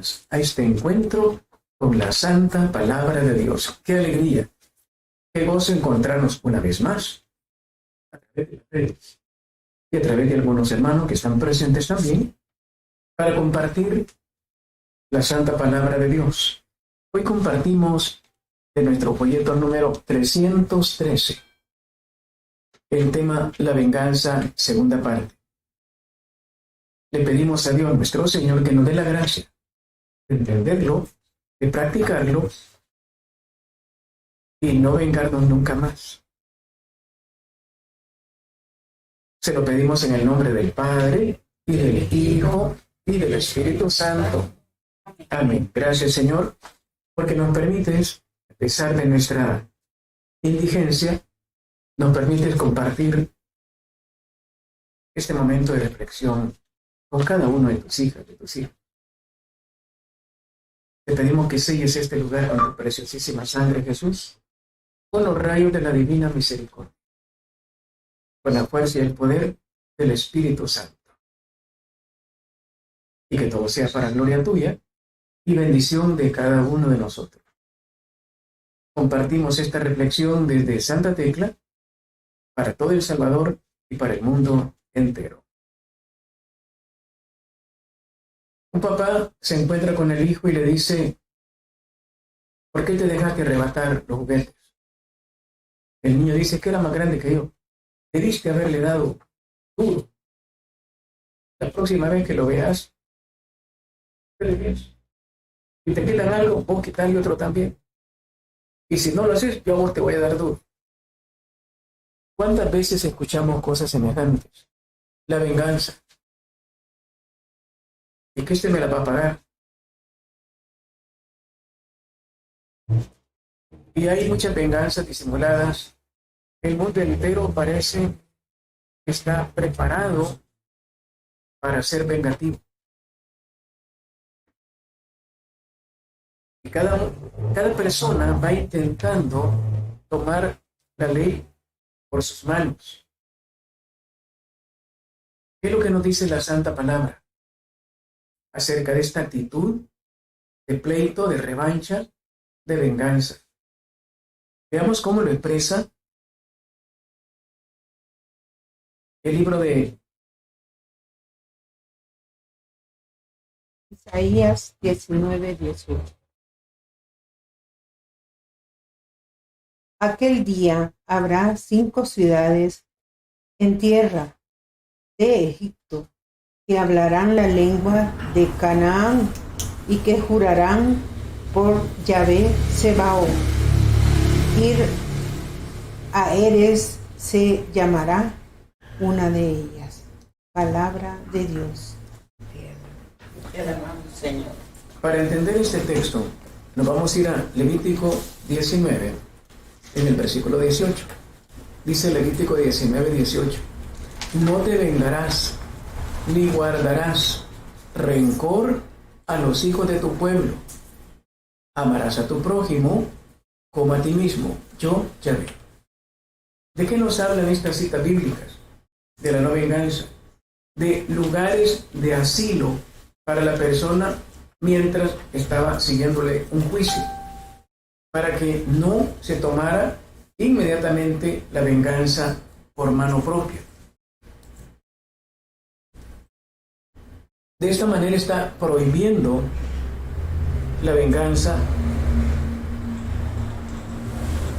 más a este encuentro con la santa palabra de Dios. ¡Qué alegría! ¡Qué gozo encontrarnos una vez más a través de las redes y a través de algunos hermanos que están presentes también para compartir la santa palabra de Dios! Hoy compartimos de nuestro folleto número 313 el tema La venganza, segunda parte. Le pedimos a Dios nuestro Señor que nos dé la gracia de entenderlo, de practicarlo y no vengarnos nunca más. Se lo pedimos en el nombre del Padre y del Hijo y del Espíritu Santo. Amén. Gracias, Señor, porque nos permites, a pesar de nuestra indigencia, nos permites compartir este momento de reflexión con cada uno de tus hijas, de tus hijos. Te pedimos que selles este lugar con tu preciosísima sangre, Jesús, con los rayos de la divina misericordia, con la fuerza y el poder del Espíritu Santo. Y que todo sea para gloria tuya y bendición de cada uno de nosotros. Compartimos esta reflexión desde Santa Tecla para todo El Salvador y para el mundo entero. Un papá se encuentra con el hijo y le dice: ¿por qué te dejaste arrebatar los juguetes? El niño dice: que era más grande que yo. Debiste haberle dado duro. La próxima vez que lo veas, ¿qué le ves? Si te quitan algo, vos quitarle otro también. Y si no lo haces, yo a vos te voy a dar duro. ¿Cuántas veces escuchamos cosas semejantes? La venganza. ¿Y que me la va a pagar? Y hay muchas venganzas disimuladas. El mundo entero parece que está preparado para ser vengativo. Y cada persona va intentando tomar la ley por sus manos. ¿Qué es lo que nos dice la Santa Palabra acerca de esta actitud de pleito, de revancha, de venganza? Veamos cómo lo expresa el libro de Isaías 19:18. Aquel día habrá 5 ciudades en tierra de Egipto que hablarán la lengua de Canaán y que jurarán por Yahvé Sebaot. Ir a Eres se llamará una de ellas. Palabra de Dios. Señor. Para entender este texto, nos vamos a ir a Levítico 19, en el versículo 18. Dice Levítico 19, 18: no te vengarás, ni guardarás rencor a los hijos de tu pueblo. Amarás a tu prójimo como a ti mismo. Yo, Yahvé. ¿De qué nos hablan estas citas bíblicas? De la no venganza, de lugares de asilo para la persona mientras estaba siguiéndole un juicio, para que no se tomara inmediatamente la venganza por mano propia. De esta manera está prohibiendo la venganza,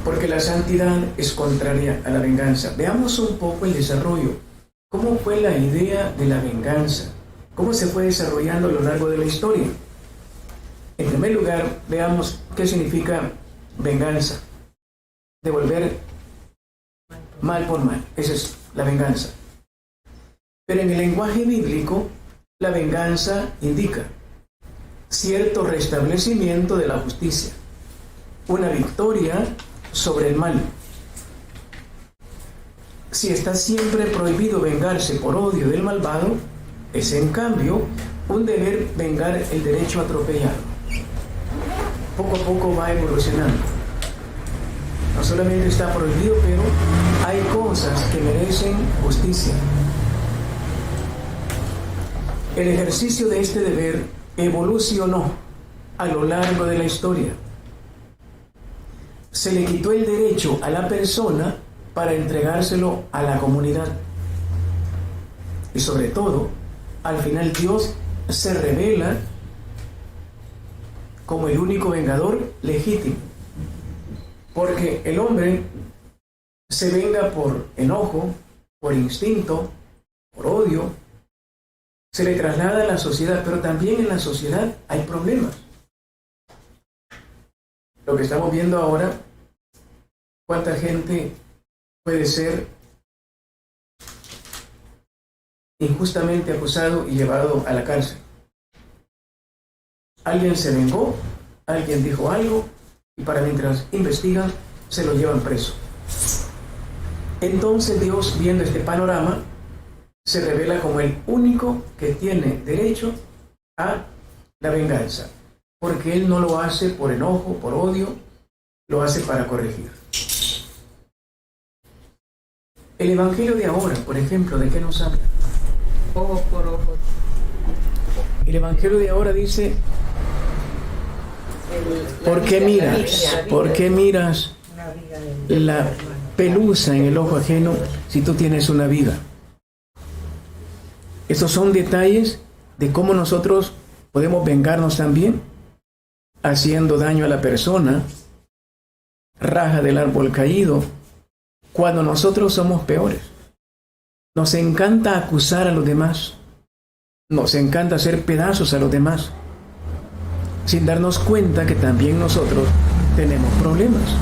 porque la santidad es contraria a la venganza. Veamos un poco el desarrollo. ¿Cómo fue la idea de la venganza? ¿Cómo se fue desarrollando a lo largo de la historia? En primer lugar, veamos qué significa venganza. Devolver mal por mal. Esa es la venganza. Pero en el lenguaje bíblico, la venganza indica cierto restablecimiento de la justicia, una victoria sobre el mal. Si está siempre prohibido vengarse por odio del malvado, es en cambio un deber vengar el derecho atropellado. Poco a poco va evolucionando. No solamente está prohibido, pero hay cosas que merecen justicia. El ejercicio de este deber evolucionó a lo largo de la historia. Se le quitó el derecho a la persona para entregárselo a la comunidad. Y sobre todo, al final Dios se revela como el único vengador legítimo. Porque el hombre se venga por enojo, por instinto, por odio, se le traslada a la sociedad, pero también en la sociedad hay problemas. Lo que estamos viendo ahora, cuánta gente puede ser injustamente acusado y llevado a la cárcel. Alguien se vengó, alguien dijo algo, y para mientras investigan, se lo llevan preso. Entonces Dios, viendo este panorama, se revela como el único que tiene derecho a la venganza, porque Él no lo hace por enojo, por odio, lo hace para corregir. El Evangelio de ahora, por ejemplo, ¿de qué nos habla? Ojo por ojo. El Evangelio de ahora dice, ¿por qué miras la pelusa en el ojo ajeno si tú tienes una viga? Estos son detalles de cómo nosotros podemos vengarnos también, haciendo daño a la persona, raja del árbol caído, cuando nosotros somos peores. Nos encanta acusar a los demás, nos encanta hacer pedazos a los demás, sin darnos cuenta que también nosotros tenemos problemas.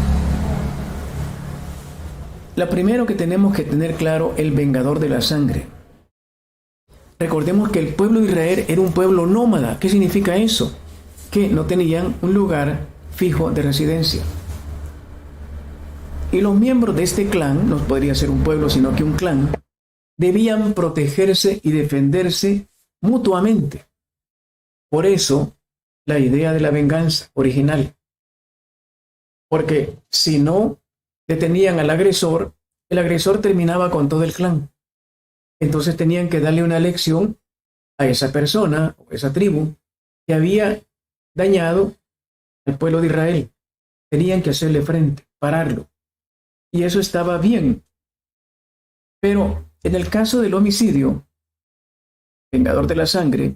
Lo primero que tenemos que tener claro, el vengador de la sangre. Recordemos que el pueblo de Israel era un pueblo nómada. ¿Qué significa eso? Que no tenían un lugar fijo de residencia. Y los miembros de este clan, no podría ser un pueblo sino que un clan, debían protegerse y defenderse mutuamente. Por eso, la idea de la venganza original. Porque si no detenían al agresor, el agresor terminaba con todo el clan. Entonces tenían que darle una lección a esa persona o esa tribu que había dañado al pueblo de Israel. Tenían que hacerle frente, pararlo. Y eso estaba bien. Pero en el caso del homicidio, vengador de la sangre,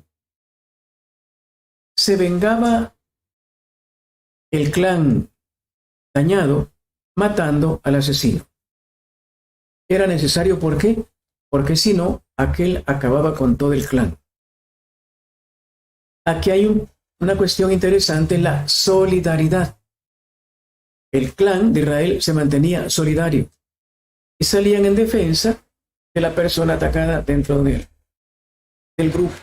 se vengaba el clan dañado matando al asesino. Era necesario, ¿por qué? Porque si no, aquel acababa con todo el clan. Aquí hay una cuestión interesante, la solidaridad. El clan de Israel se mantenía solidario y salían en defensa de la persona atacada dentro del grupo.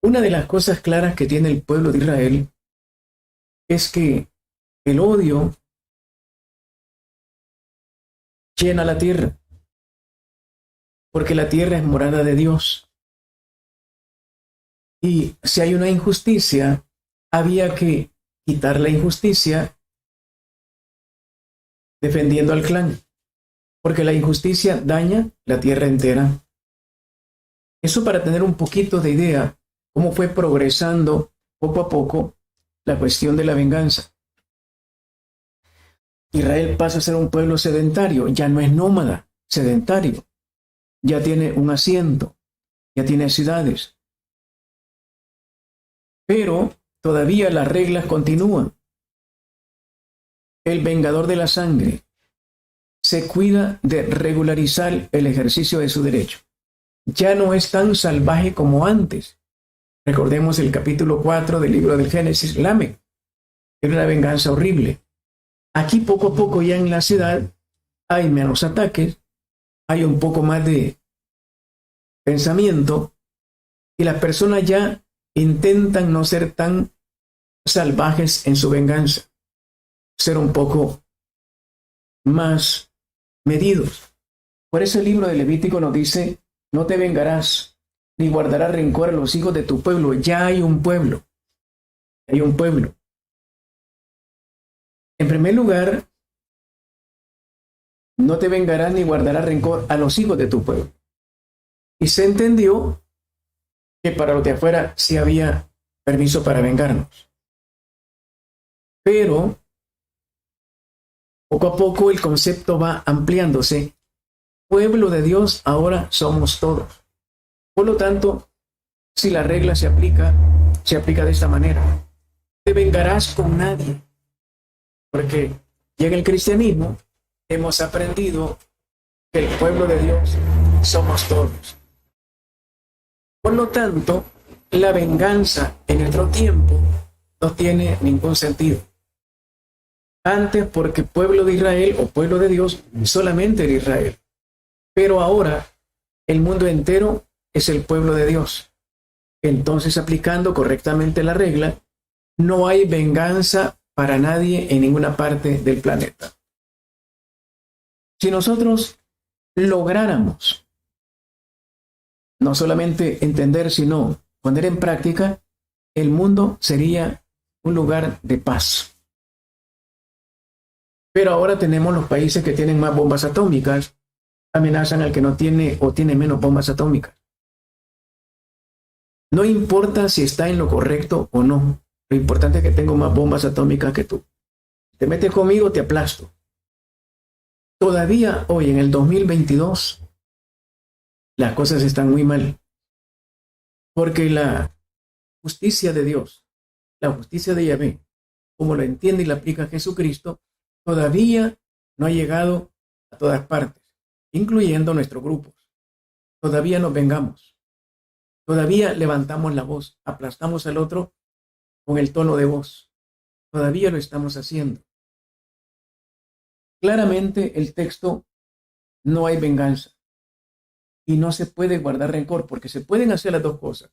Una de las cosas claras que tiene el pueblo de Israel es que el odio llena la tierra, porque la tierra es morada de Dios. Y si hay una injusticia, había que quitar la injusticia defendiendo al clan, porque la injusticia daña la tierra entera. Eso para tener un poquito de idea cómo fue progresando poco a poco la cuestión de la venganza. Israel pasa a ser un pueblo sedentario, ya no es nómada, sedentario. Ya tiene un asiento, ya tiene ciudades. Pero todavía las reglas continúan. El vengador de la sangre se cuida de regularizar el ejercicio de su derecho. Ya no es tan salvaje como antes. Recordemos el capítulo 4 del libro del Génesis, Lamec. Era una venganza horrible. Aquí poco a poco ya en la ciudad hay menos ataques, hay un poco más de pensamiento y las personas ya intentan no ser tan salvajes en su venganza, ser un poco más medidos. Por eso el libro de Levítico nos dice, no te vengarás ni guardarás rencor a los hijos de tu pueblo. Ya hay un pueblo. Hay un pueblo. En primer lugar, no te vengarás ni guardarás rencor a los hijos de tu pueblo. Y se entendió que para los de afuera sí había permiso para vengarnos. Pero poco a poco el concepto va ampliándose. Pueblo de Dios ahora somos todos. Por lo tanto, si la regla se aplica de esta manera. Te vengarás con nadie. Porque ya en el cristianismo hemos aprendido que el pueblo de Dios somos todos. Por lo tanto, la venganza en nuestro tiempo no tiene ningún sentido. Antes, porque pueblo de Israel o pueblo de Dios solamente era Israel. Pero ahora el mundo entero es el pueblo de Dios. Entonces, aplicando correctamente la regla, no hay venganza para nadie en ninguna parte del planeta. Si nosotros lográramos no solamente entender, sino poner en práctica, el mundo sería un lugar de paz. Pero ahora tenemos los países que tienen más bombas atómicas, amenazan al que no tiene o tiene menos bombas atómicas. No importa si está en lo correcto o no. Lo importante es que tengo más bombas atómicas que tú. Si te metes conmigo, te aplasto. Todavía hoy, en el 2022, las cosas están muy mal. Porque la justicia de Dios, la justicia de Yahvé, como lo entiende y la aplica Jesucristo, todavía no ha llegado a todas partes, incluyendo nuestros grupos. Todavía nos vengamos. Todavía levantamos la voz, aplastamos al otro con el tono de voz. Todavía lo estamos haciendo. Claramente el texto no hay venganza y no se puede guardar rencor, porque se pueden hacer las dos cosas.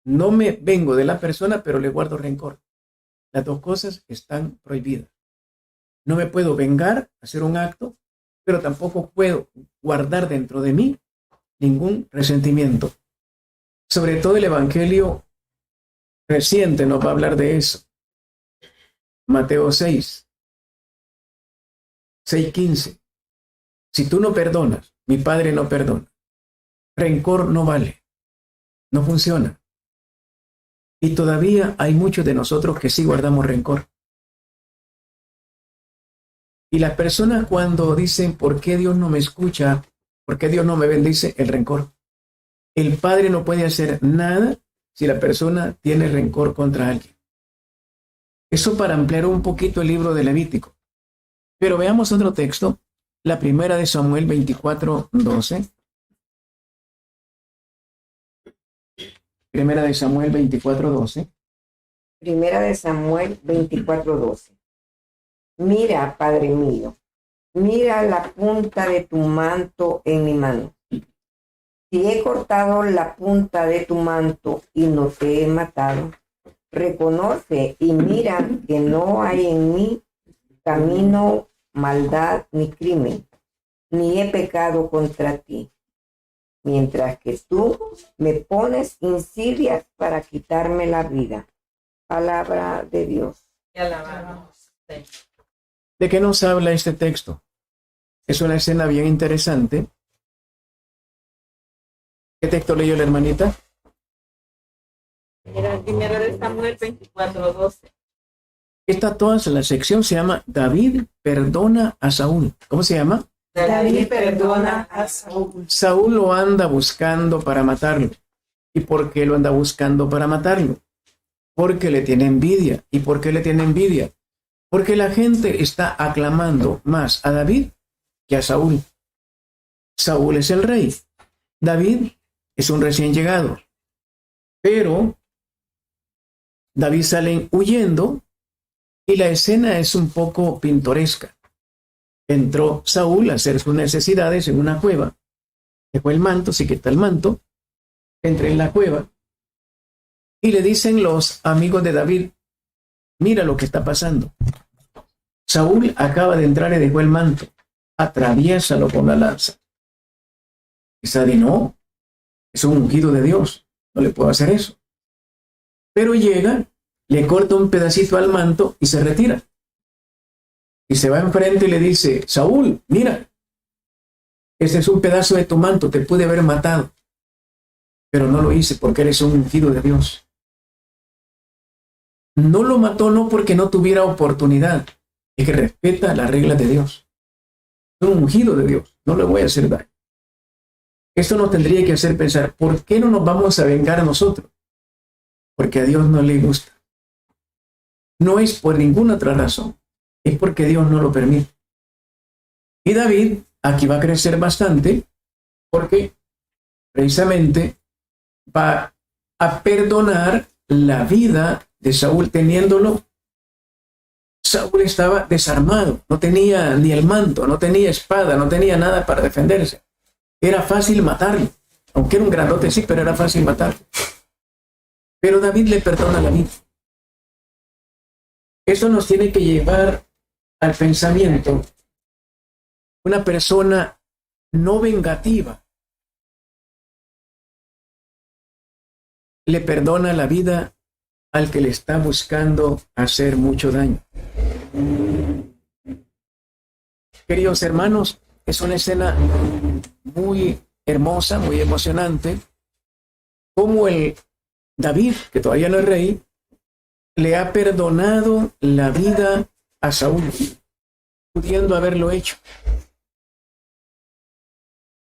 No me vengo de la persona, pero le guardo rencor. Las dos cosas están prohibidas. No me puedo vengar, hacer un acto, pero tampoco puedo guardar dentro de mí ningún resentimiento. Sobre todo el Evangelio reciente nos va a hablar de eso. Mateo 6:15. Si tú no perdonas, mi Padre no perdona. Rencor no vale, no funciona. Y todavía hay muchos de nosotros que sí guardamos rencor. Y las personas cuando dicen, ¿por qué Dios no me escucha? ¿Por qué Dios no me bendice? El rencor. El Padre no puede hacer nada si la persona tiene rencor contra alguien. Eso para ampliar un poquito el libro de Levítico. Pero veamos otro texto, la primera de Samuel 24:12. Primera de Samuel 24:12. Primera de Samuel 24:12. Mira, Padre mío, mira la punta de tu manto en mi mano. Si he cortado la punta de tu manto y no te he matado, reconoce y mira que no hay en mí camino, maldad ni crimen, ni he pecado contra ti. Mientras que tú me pones insidias para quitarme la vida. Palabra de Dios. Te alabamos. ¿De qué nos habla este texto? Es una escena bien interesante. ¿Qué texto leyó la hermanita? Era el primero de Samuel 24:12. Esta toda la sección se llama David perdona a Saúl. ¿Cómo se llama? David perdona a Saúl. Saúl lo anda buscando para matarlo. ¿Y por qué lo anda buscando para matarlo? Porque le tiene envidia. ¿Y por qué le tiene envidia? Porque la gente está aclamando más a David que a Saúl. Saúl es el rey. David es un recién llegado. Pero David salen huyendo y la escena es un poco pintoresca. Entró Saúl a hacer sus necesidades en una cueva. Dejó el manto, se quita el manto, entra en la cueva y le dicen los amigos de David, mira lo que está pasando. Saúl acaba de entrar y dejó el manto. Atraviésalo con la lanza. Y David, no, es un ungido de Dios, no le puedo hacer eso. Pero llega, le corta un pedacito al manto y se retira. Y se va enfrente y le dice, Saúl, mira, ese es un pedazo de tu manto, te pude haber matado. pero no lo hice porque eres un ungido de Dios. No lo mató no porque no tuviera oportunidad, es que respeta las reglas de Dios. Es un ungido de Dios, no le voy a hacer daño. Esto nos tendría que hacer pensar, ¿por qué no nos vamos a vengar a nosotros? Porque a Dios no le gusta. No es por ninguna otra razón, es porque Dios no lo permite. Y David aquí va a crecer bastante porque precisamente va a perdonar la vida de Saúl teniéndolo. Saúl estaba desarmado, no tenía ni el manto, no tenía espada, no tenía nada para defenderse. Era fácil matarlo, aunque era un grandote sí, pero era fácil matarlo. Pero David le perdona la vida. Esto nos tiene que llevar al pensamiento. Una persona no vengativa le perdona la vida al que le está buscando hacer mucho daño. Queridos hermanos, es una escena muy hermosa, muy emocionante, como el David, que todavía no es rey, le ha perdonado la vida a Saúl, pudiendo haberlo hecho.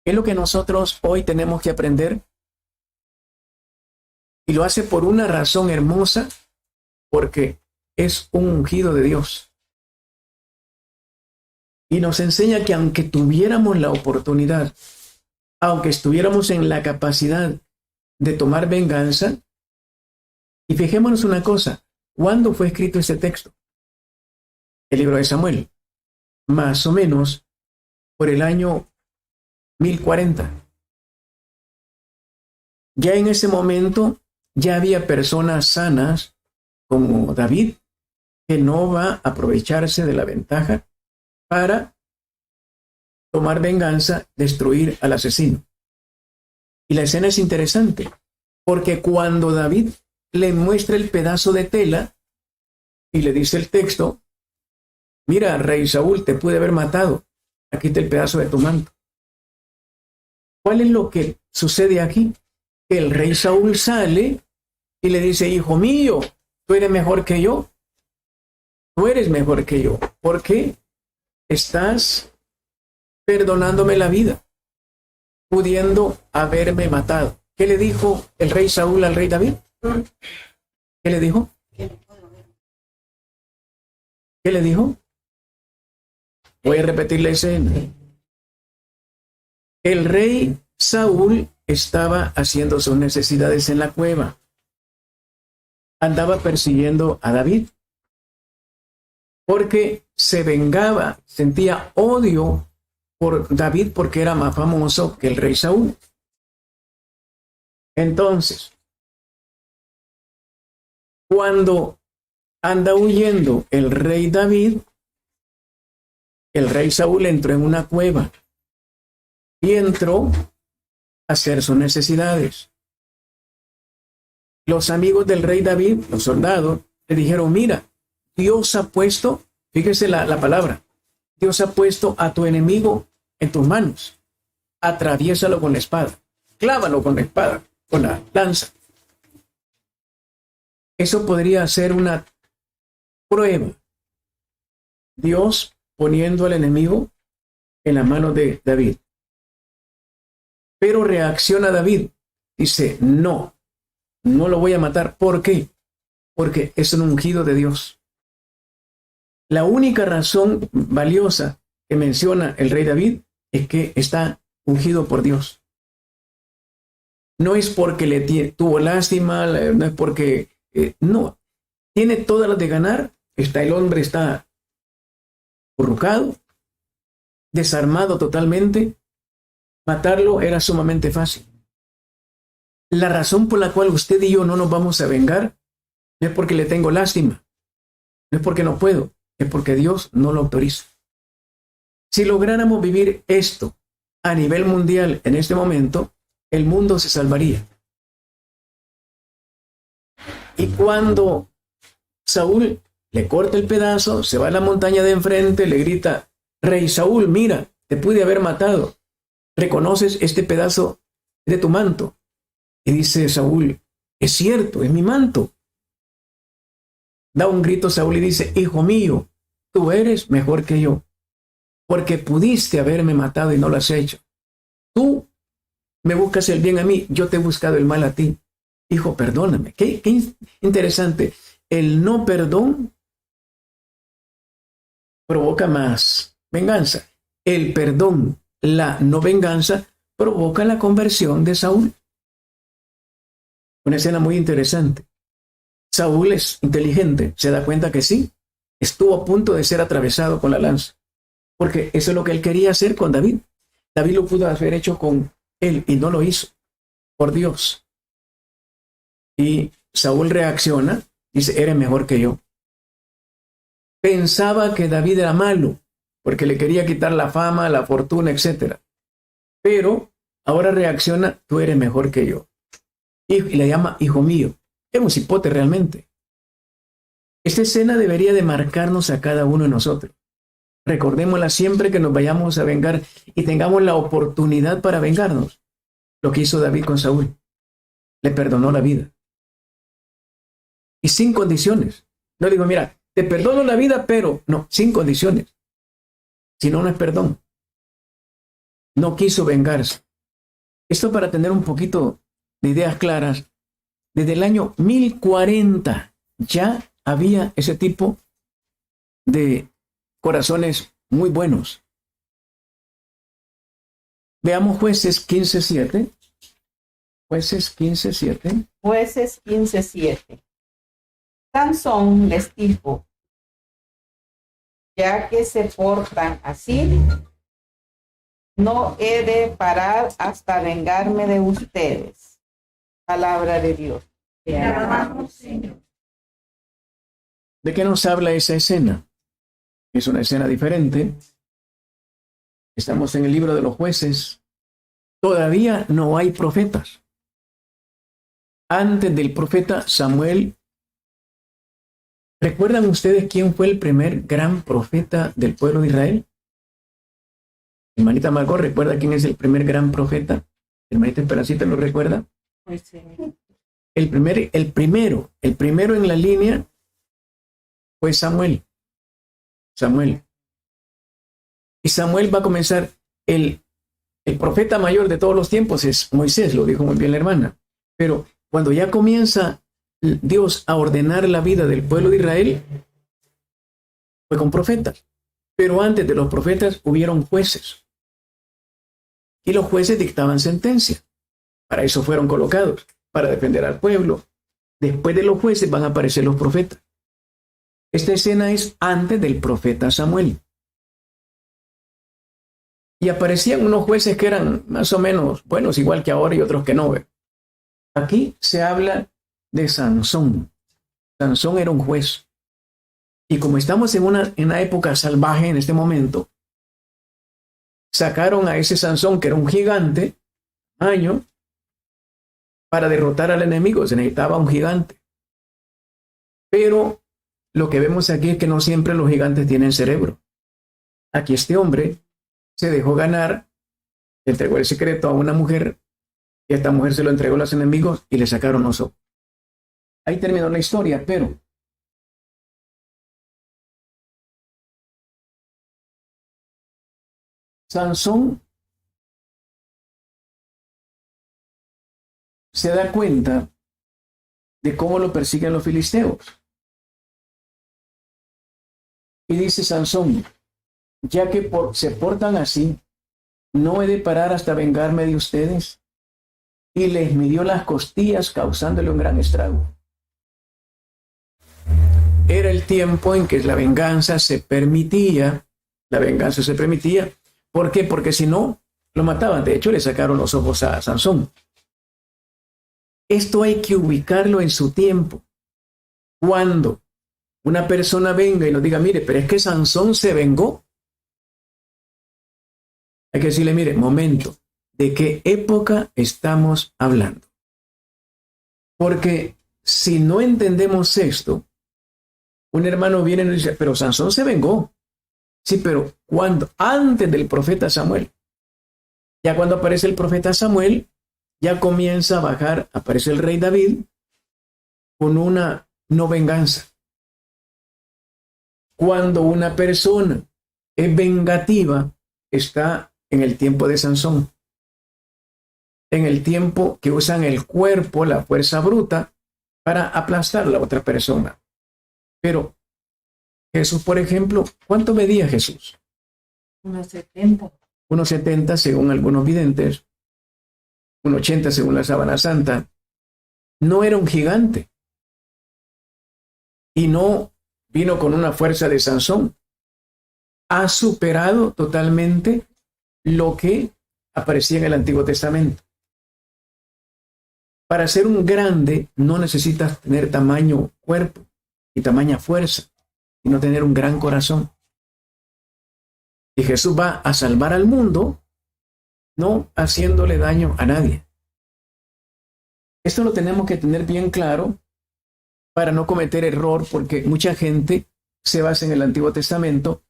¿Qué es lo que nosotros hoy tenemos que aprender? Y lo hace por una razón hermosa, porque es un ungido de Dios. Y nos enseña que aunque tuviéramos la oportunidad, aunque estuviéramos en la capacidad de tomar venganza, y fijémonos una cosa, ¿cuándo fue escrito este texto? El libro de Samuel, más o menos por el año 1040. Ya en ese momento ya había personas sanas como David que no va a aprovecharse de la ventaja para tomar venganza, destruir al asesino. Y la escena es interesante porque cuando David le muestra el pedazo de tela y le dice el texto, mira, rey Saúl, te pude haber matado, aquí está el pedazo de tu manto. ¿Cuál es lo que sucede aquí? Que el rey Saúl sale y le dice, hijo mío, tú eres mejor que yo. Tú eres mejor que yo. ¿Por qué? Estás perdonándome la vida, pudiendo haberme matado. ¿Qué le dijo el rey Saúl al rey David? ¿Qué le dijo? ¿Qué le dijo? Voy a repetir la escena. El rey Saúl estaba haciendo sus necesidades en la cueva. Andaba persiguiendo a David porque se vengaba, sentía odio por David porque era más famoso que el rey Saúl. Entonces, cuando anda huyendo el rey David, el rey Saúl entró en una cueva y entró a hacer sus necesidades. Los amigos del rey David, los soldados, le dijeron, mira, Dios ha puesto, fíjese la palabra, Dios ha puesto a tu enemigo en tus manos. Atraviésalo con la espada, clávalo con la espada, con la lanza. Eso podría ser una prueba. Dios poniendo al enemigo en la mano de David. Pero reacciona David. Dice, no lo voy a matar. ¿Por qué? Porque es un ungido de Dios. La única razón valiosa que menciona el rey David es que está ungido por Dios. No es porque le tuvo lástima, no es porque... no, tiene todas las de ganar. El hombre está acurrucado, desarmado totalmente. Matarlo era sumamente fácil. La razón por la cual usted y yo no nos vamos a vengar no es porque le tengo lástima, no es porque no puedo, es porque Dios no lo autoriza. Si lográramos vivir esto a nivel mundial en este momento, el mundo se salvaría. Y cuando Saúl le corta el pedazo, se va a la montaña de enfrente, le grita, rey Saúl, mira, te pude haber matado. ¿Reconoces este pedazo de tu manto? Y dice Saúl, es cierto, es mi manto. Da un grito Saúl y dice, hijo mío, tú eres mejor que yo, porque pudiste haberme matado y no lo has hecho. Tú me buscas el bien a mí, yo te he buscado el mal a ti. Hijo, perdóname. Qué interesante. El no perdón provoca más venganza. El perdón, la no venganza, provoca la conversión de Saúl. Una escena muy interesante. Saúl es inteligente, se da cuenta que sí, estuvo a punto de ser atravesado con la lanza, porque eso es lo que él quería hacer con David. David lo pudo haber hecho con él y no lo hizo, por Dios. Y Saúl reacciona, dice, eres mejor que yo. Pensaba que David era malo, porque le quería quitar la fama, la fortuna, etc. Pero ahora reacciona, tú eres mejor que yo. Y le llama hijo mío. Es un cipote realmente. Esta escena debería de marcarnos a cada uno de nosotros. Recordémosla siempre que nos vayamos a vengar y tengamos la oportunidad para vengarnos. Lo que hizo David con Saúl. Le perdonó la vida. Y sin condiciones. No digo, mira, te perdono la vida, pero no, sin condiciones. Si no, no es perdón. No quiso vengarse. Esto para tener un poquito de ideas claras. Desde el año 1040 ya había ese tipo de corazones muy buenos. Veamos Jueces 15:7. Jueces 15:7. Jueces 15:7. Sansón les dijo, ya que se portan así, no he de parar hasta vengarme de ustedes. Palabra de Dios. Te alabamos, Señor. ¿De qué nos habla esa escena? Es una escena diferente. Estamos en el libro de los Jueces. Todavía no hay profetas. Antes del profeta Samuel, ¿recuerdan ustedes quién fue el primer gran profeta del pueblo de Israel? Hermanita Margot, ¿recuerda quién es el primer gran profeta? Hermanita Esperancita, ¿lo recuerda? El primero en la línea fue Samuel. Y Samuel va a comenzar, el profeta mayor de todos los tiempos es Moisés, lo dijo muy bien la hermana. Pero cuando ya comienza Dios a ordenar la vida del pueblo de Israel, fue con profetas. Pero antes de los profetas hubieron jueces. Y los jueces dictaban sentencia. Para eso fueron colocados, para defender al pueblo. Después de los jueces van a aparecer los profetas. Esta escena es antes del profeta Samuel. Y aparecían unos jueces que eran más o menos buenos, igual que ahora, y otros que no. Aquí se habla de Sansón. Sansón era un juez. Y como estamos en una época salvaje en este momento, sacaron a ese Sansón, que era un gigante, para derrotar al enemigo. Se necesitaba un gigante. Pero lo que vemos aquí es que no siempre los gigantes tienen cerebro. Aquí este hombre se dejó ganar, entregó el secreto a una mujer, y esta mujer se lo entregó a los enemigos y le sacaron los ojos. Ahí terminó la historia, pero Sansón se da cuenta de cómo lo persiguen los filisteos. Y dice Sansón, ya que se portan así, no he de parar hasta vengarme de ustedes. Y les midió las costillas, causándole un gran estrago. Era el tiempo en que la venganza se permitía. ¿Por qué? Porque si no, lo mataban. De hecho, le sacaron los ojos a Sansón. Esto hay que ubicarlo en su tiempo. Cuando una persona venga y nos diga, mire, pero es que Sansón se vengó, hay que decirle, mire, momento, ¿de qué época estamos hablando? Porque si no entendemos esto, un hermano viene y nos dice, pero Sansón se vengó. Sí, pero ¿cuándo? Antes del profeta Samuel. Ya cuando aparece el profeta Samuel, ya comienza a bajar, aparece el rey David con una no venganza. Cuando una persona es vengativa, está en el tiempo de Sansón, en el tiempo que usan el cuerpo, la fuerza bruta, para aplastar a la otra persona. Pero Jesús, por ejemplo, ¿cuánto medía Jesús? 1,70. 1,70 según algunos videntes, 1,80 según la Sábana Santa. No era un gigante. Y no vino con una fuerza de Sansón. Ha superado totalmente lo que aparecía en el Antiguo Testamento. Para ser un grande no necesitas tener tamaño cuerpo y tamaña fuerza, sino tener un gran corazón. Y Jesús va a salvar al mundo, no haciéndole daño a nadie. Esto lo tenemos que tener bien claro para no cometer error, porque mucha gente se basa en el Antiguo Testamento,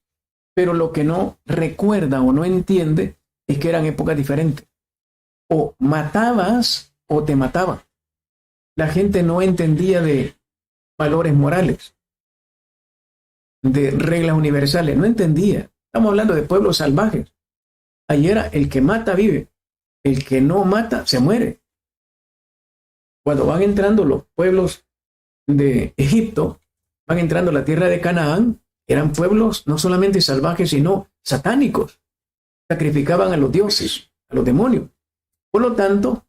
pero lo que no recuerda o no entiende es que eran épocas diferentes. O matabas o te mataba. La gente no entendía de valores morales, de reglas universales, no entendía. Estamos hablando de pueblos salvajes. Allí era el que mata vive, el que no mata se muere. Cuando van entrando los pueblos de Egipto, van entrando a la tierra de Canaán, eran pueblos no solamente salvajes, sino satánicos. Sacrificaban a los dioses, a los demonios. Por lo tanto,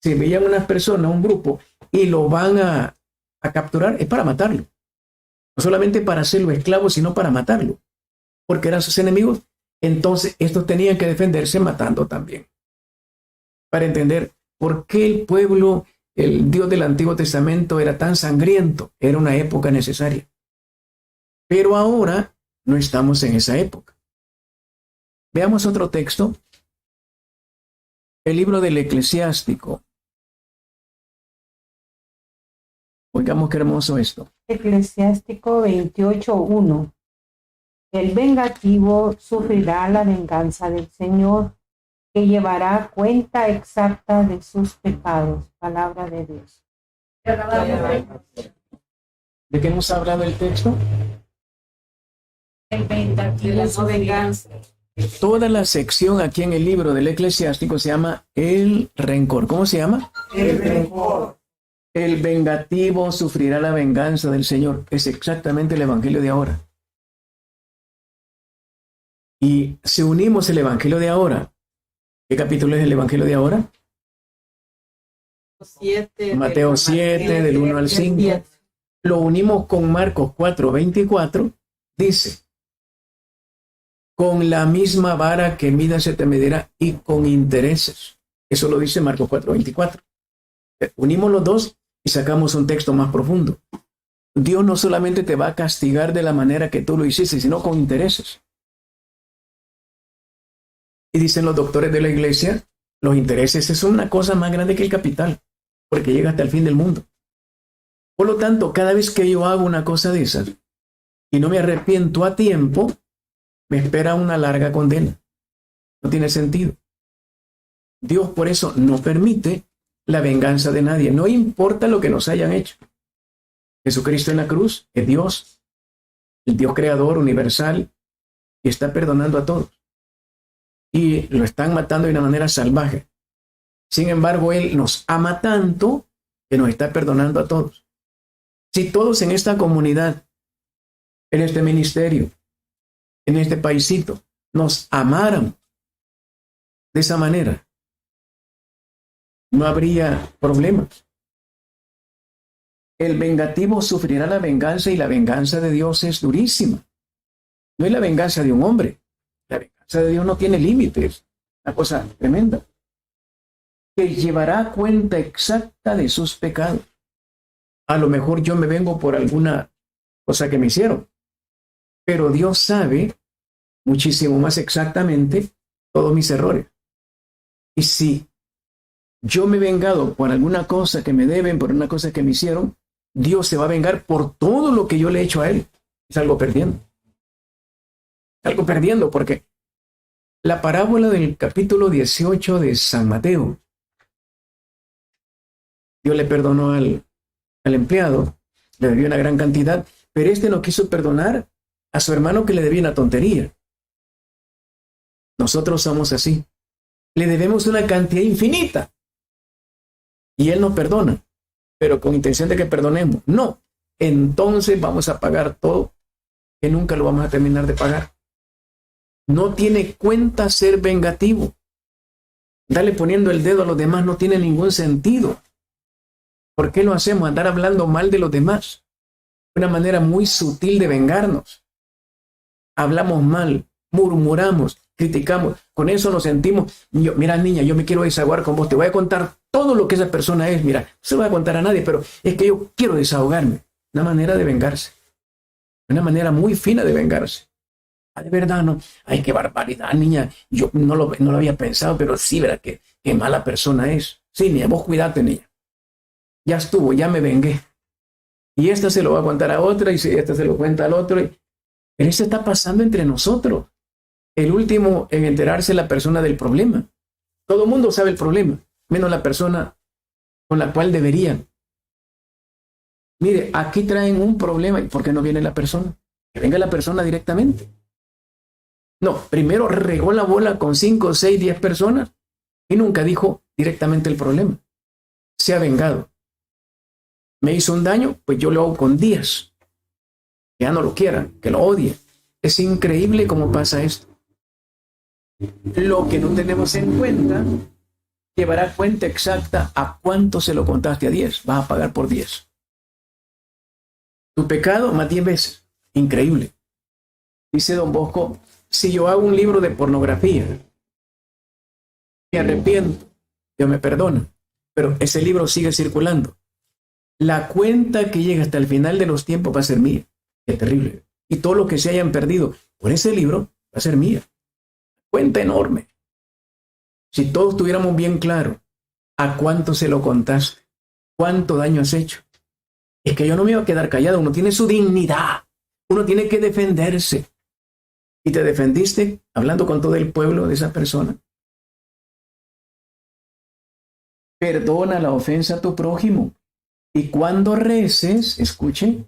si veían unas personas, un grupo, y lo van a capturar, es para matarlo. No solamente para hacerlo esclavo, sino para matarlo. Porque eran sus enemigos. Entonces, estos tenían que defenderse matando también. Para entender por qué el pueblo, el Dios del Antiguo Testamento era tan sangriento. Era una época necesaria. Pero ahora no estamos en esa época. Veamos otro texto. El libro del Eclesiástico. Oigamos qué hermoso esto. Eclesiástico 28:1. El vengativo sufrirá la venganza del Señor, que llevará cuenta exacta de sus pecados. Palabra de Dios. ¿De qué nos ha hablado el texto? El vengativo su venganza. Toda la sección aquí en el libro del Eclesiástico se llama el rencor. ¿Cómo se llama? El rencor. El vengativo sufrirá la venganza del Señor. Es exactamente el evangelio de ahora. Y si unimos el evangelio de ahora, ¿qué capítulo es el evangelio de ahora? Mateo 7, del 1 al 5. Lo unimos con Marcos 4:24. Dice: con la misma vara que midas se te medirá y con intereses. Eso lo dice Marcos 4:24. Unimos los dos y sacamos un texto más profundo. Dios no solamente te va a castigar de la manera que tú lo hiciste, sino con intereses. Y dicen los doctores de la iglesia, los intereses es una cosa más grande que el capital, porque llega hasta el fin del mundo. Por lo tanto, cada vez que yo hago una cosa de esas y no me arrepiento a tiempo, me espera una larga condena. No tiene sentido. Dios por eso no permite la venganza de nadie. No importa lo que nos hayan hecho. Jesucristo en la cruz es Dios, el Dios creador universal, y está perdonando a todos. Y lo están matando de una manera salvaje. Sin embargo, Él nos ama tanto que nos está perdonando a todos. Si todos en esta comunidad, en este ministerio, en este paisito, nos amaran de esa manera, no habría problemas. El vengativo sufrirá la venganza y la venganza de Dios es durísima. No es la venganza de un hombre. La venganza de Dios no tiene límites. Una cosa tremenda. Que llevará cuenta exacta de sus pecados. A lo mejor yo me vengo por alguna cosa que me hicieron, pero Dios sabe muchísimo más exactamente todos mis errores. Y si yo me he vengado por alguna cosa que me deben, por una cosa que me hicieron, Dios se va a vengar por todo lo que yo le he hecho a Él. Salgo perdiendo. Salgo perdiendo porque la parábola del capítulo 18 de San Mateo Dios le perdonó al empleado, le debió una gran cantidad, pero este no quiso perdonar a su hermano que le debía una tontería. Nosotros somos así. Le debemos una cantidad infinita y Él nos perdona, pero con intención de que perdonemos. No, entonces vamos a pagar todo que nunca lo vamos a terminar de pagar. No tiene cuenta ser vengativo. Darle poniendo el dedo a los demás no tiene ningún sentido. ¿Por qué lo hacemos? Andar hablando mal de los demás. Una manera muy sutil de vengarnos. Hablamos mal, murmuramos, criticamos. Con eso nos sentimos. Mira, niña, yo me quiero desahogar con vos. Te voy a contar todo lo que esa persona es. Mira, no se lo voy a contar a nadie, pero es que yo quiero desahogarme. Una manera de vengarse. Una manera muy fina de vengarse. Ah, de verdad, no. Ay, qué barbaridad, niña. Yo no lo había pensado, pero sí, ¿verdad? Qué mala persona es. Sí, niña, vos cuídate, niña. Ya estuvo, ya me vengué. Y esta se lo va a contar a otra, y si esta se lo cuenta al otro. Pero eso está pasando entre nosotros. El último en enterarse es la persona del problema. Todo el mundo sabe el problema, menos la persona con la cual deberían. Mire, aquí traen un problema. ¿Y por qué no viene la persona? Que venga la persona directamente. No, primero regó la bola con 5, 6, 10 personas y nunca dijo directamente el problema. Se ha vengado. Me hizo un daño, pues yo lo hago con 10. Que ya no lo quieran, que lo odie. Es increíble cómo pasa esto. Lo que no tenemos en cuenta, llevará cuenta exacta a cuánto se lo contaste a 10. Vas a pagar por 10. Tu pecado más 10 veces. Increíble. Dice don Bosco, si yo hago un libro de pornografía, me arrepiento, Dios me perdona, pero ese libro sigue circulando. La cuenta que llega hasta el final de los tiempos va a ser mía. Qué terrible. Y todo lo que se hayan perdido por ese libro va a ser mía. Cuenta enorme. Si todos tuviéramos bien claro a cuánto se lo contaste, cuánto daño has hecho. Es que yo no me iba a quedar callado. Uno tiene su dignidad. Uno tiene que defenderse. Y te defendiste hablando con todo el pueblo de esa persona. Perdona la ofensa a tu prójimo. Y cuando reces, escuche,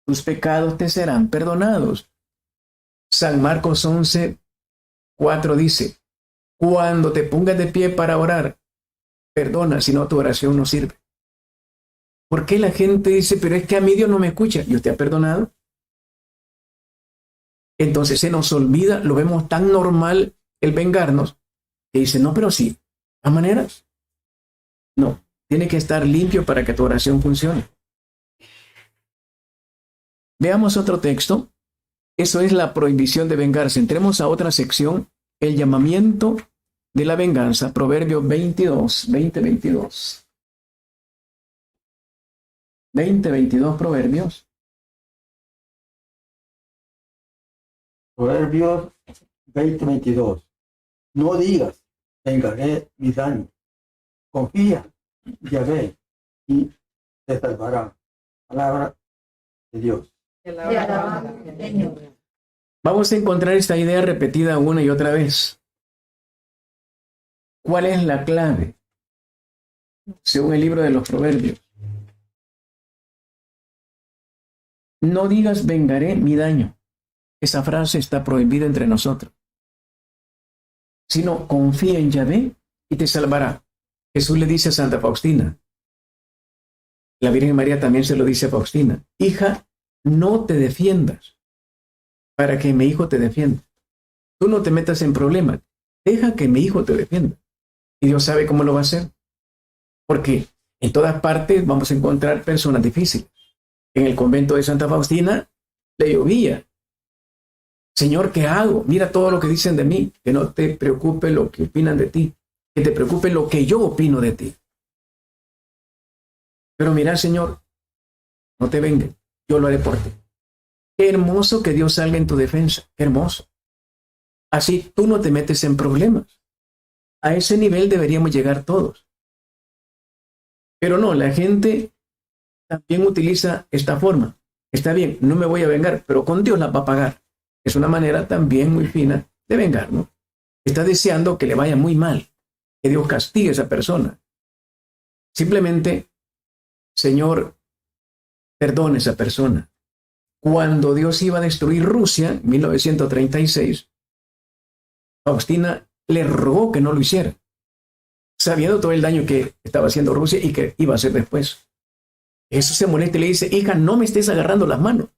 tus pecados te serán perdonados. San Marcos 11:4 dice, cuando te pongas de pie para orar, perdona, si no tu oración no sirve. ¿Por qué la gente dice, pero es que a mí Dios no me escucha? ¿Dios te ha perdonado? Entonces se nos olvida, lo vemos tan normal el vengarnos, que dice, no, pero sí, ¿a maneras? No, tiene que estar limpio para que tu oración funcione. Veamos otro texto. Eso es la prohibición de vengarse. Entremos a otra sección, el llamamiento de la venganza. Proverbios 20:22. 20:22 Proverbios. Proverbios 20:22. No digas, vengaré mi daño. Confía, Yahvé, y te salvará. Palabra de Dios. Vamos a encontrar esta idea repetida una y otra vez. ¿Cuál es la clave? Según el libro de los Proverbios. No digas, vengaré mi daño. Esa frase está prohibida entre nosotros. Sino confía en Yahvé y te salvará. Jesús le dice a Santa Faustina. La Virgen María también se lo dice a Faustina. Hija, no te defiendas para que mi hijo te defienda. Tú no te metas en problemas. Deja que mi hijo te defienda. Y Dios sabe cómo lo va a hacer. Porque en todas partes vamos a encontrar personas difíciles. En el convento de Santa Faustina le llovía. Señor, ¿qué hago? Mira todo lo que dicen de mí. Que no te preocupe lo que opinan de ti. Que te preocupe lo que yo opino de ti. Pero mira, Señor, no te vengues. Yo lo haré por ti. Qué hermoso que Dios salga en tu defensa. Qué hermoso. Así tú no te metes en problemas. A ese nivel deberíamos llegar todos. Pero no, la gente también utiliza esta forma. Está bien, no me voy a vengar, pero con Dios la va a pagar. Es una manera también muy fina de vengarnos. Está deseando que le vaya muy mal, que Dios castigue a esa persona. Simplemente Señor, perdona a esa persona. Cuando Dios iba a destruir Rusia en 1936, Faustina le rogó que no lo hiciera, sabiendo todo el daño que estaba haciendo Rusia y que iba a hacer después. Jesús se molesta y le dice, hija, no me estés agarrando las manos.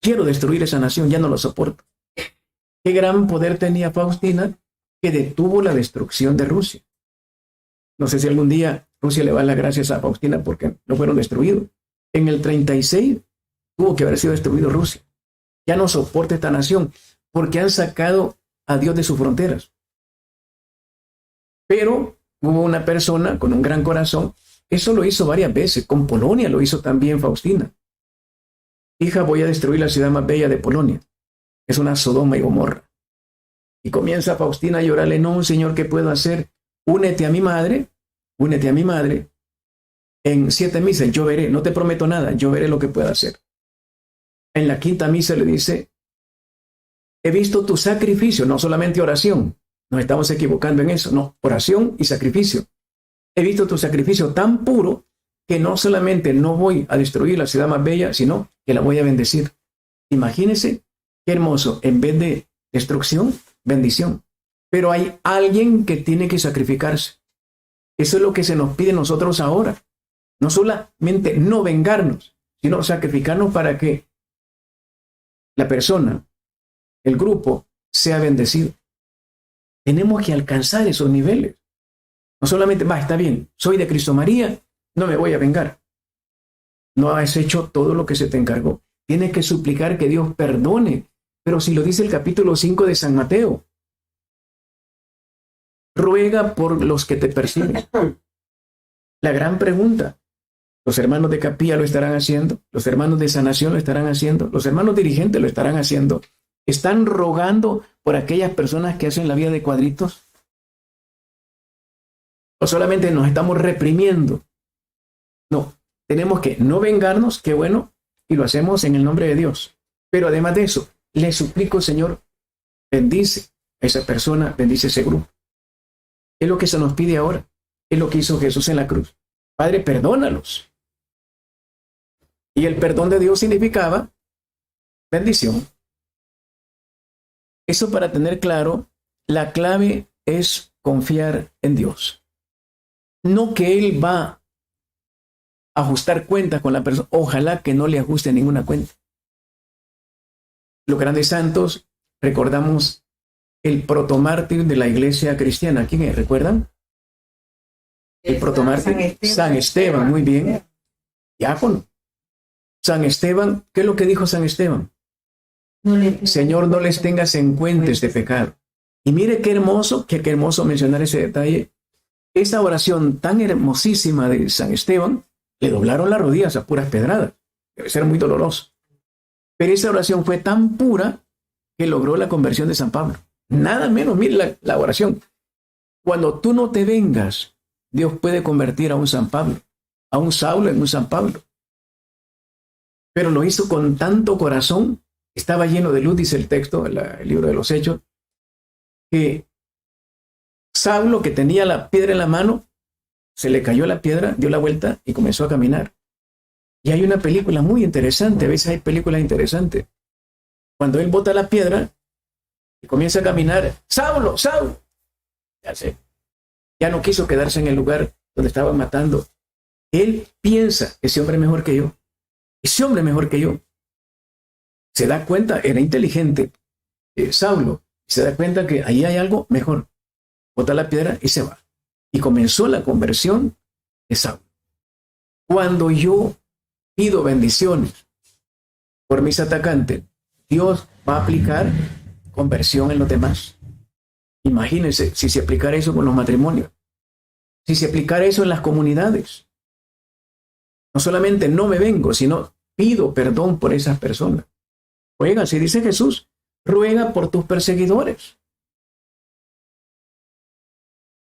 Quiero destruir esa nación, ya no lo soporto. Qué gran poder tenía Faustina que detuvo la destrucción de Rusia. No sé si algún día Rusia le va a dar las gracias a Faustina porque no fueron destruidos. En el 36 tuvo que haber sido destruido Rusia. Ya no soporta esta nación porque han sacado a Dios de sus fronteras. Pero hubo una persona con un gran corazón. Eso lo hizo varias veces. Con Polonia lo hizo también Faustina. Hija, voy a destruir la ciudad más bella de Polonia. Es una Sodoma y Gomorra. Y comienza Faustina a llorarle, no, Señor, ¿qué puedo hacer? Únete a mi madre en 7 misas, yo veré, no te prometo nada, yo veré lo que pueda hacer. En la 5ª misa le dice, he visto tu sacrificio, no solamente oración, nos estamos equivocando en eso, no, oración y sacrificio. He visto tu sacrificio tan puro que no solamente no voy a destruir la ciudad más bella, sino que la voy a bendecir. Imagínense qué hermoso, en vez de destrucción, bendición. Pero hay alguien que tiene que sacrificarse. Eso es lo que se nos pide a nosotros ahora. No solamente no vengarnos, sino sacrificarnos para que la persona, el grupo, sea bendecido. Tenemos que alcanzar esos niveles. No solamente, está bien, soy de Cristo María, no me voy a vengar. No has hecho todo lo que se te encargó. Tienes que suplicar que Dios perdone. Pero si lo dice el capítulo 5 de San Mateo, ruega por los que te persiguen. La gran pregunta, los hermanos de Capilla lo estarán haciendo, los hermanos de Sanación lo estarán haciendo, los hermanos dirigentes lo estarán haciendo. ¿Están rogando por aquellas personas que hacen la vida de cuadritos? ¿O solamente nos estamos reprimiendo? No, tenemos que no vengarnos, qué bueno, y lo hacemos en el nombre de Dios. Pero además de eso, le suplico, Señor, bendice a esa persona, bendice ese grupo. Es lo que se nos pide ahora. Es lo que hizo Jesús en la cruz. Padre, perdónalos. Y el perdón de Dios significaba bendición. Eso para tener claro, la clave es confiar en Dios. No que Él va a ajustar cuentas con la persona. Ojalá que no le ajuste ninguna cuenta. Los grandes santos, recordamos el protomártir de la iglesia cristiana. ¿Quién es? ¿Recuerdan? El protomártir. San Esteban, muy bien. Diácono. San Esteban, ¿qué es lo que dijo San Esteban? Señor, no les tengas en cuenta este pecado. Y mire qué hermoso mencionar ese detalle. Esa oración tan hermosísima de San Esteban, le doblaron las rodillas a puras pedradas. Debe ser muy doloroso. Pero esa oración fue tan pura que logró la conversión de San Pablo. Nada menos, mire la oración. Cuando tú no te vengas, Dios puede convertir a un San Pablo, a un Saulo en un San Pablo. Pero lo hizo con tanto corazón, estaba lleno de luz, dice el texto, el libro de los Hechos, que Saulo, que tenía la piedra en la mano, se le cayó la piedra, dio la vuelta y comenzó a caminar. Y hay una película muy interesante, a veces hay películas interesantes. Cuando él bota la piedra y comienza a caminar, ¡Saulo, Saulo! Ya no quiso quedarse en el lugar donde estaban matando. Él piensa, ese hombre es mejor que yo. Ese hombre es mejor que yo. Se da cuenta, era inteligente, Saulo, se da cuenta que ahí hay algo mejor. Bota la piedra y se va. Y comenzó la conversión de Saulo. Cuando yo pido bendiciones por mis atacantes, Dios va a aplicar conversión en los demás. Imagínense si se aplicara eso con los matrimonios, si se aplicara eso en las comunidades. No solamente no me vengo, sino pido perdón por esas personas. Oigan, si dice Jesús, ruega por tus perseguidores.